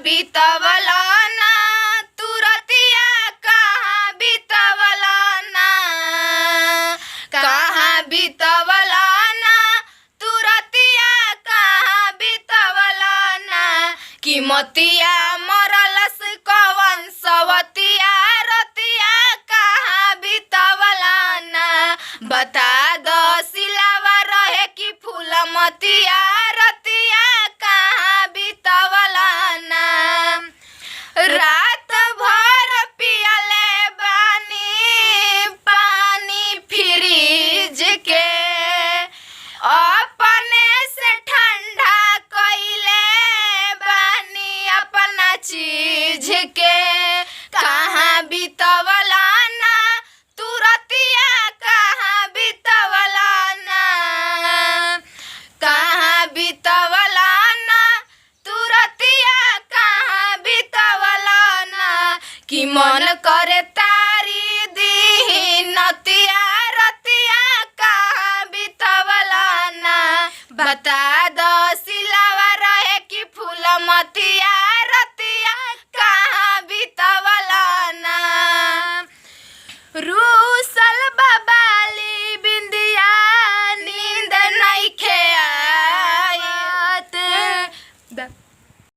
बीतवला ना तुरतिया कहाँ बीतवला ना, कहाँ बीतवला ना तुरतिया कहाँ बीतवला ना, कि मोतिया मरलस कवन सवतिया रतिया कहाँ बीतवला ना। बता दो सिलावा रहे कि फूल मतिया रतिया कहाँ बीतवला ना। रात भर पियले बानी पानी फ्रिज के, अपने से ठंडा कइले बानी अपना चीज के, कहाँ बीतवला ना तुरतिया कहाँ बीतवला ना, कहाँ बीतवला ना तुरतिया कहाँ बीतवला ना, कि मन करे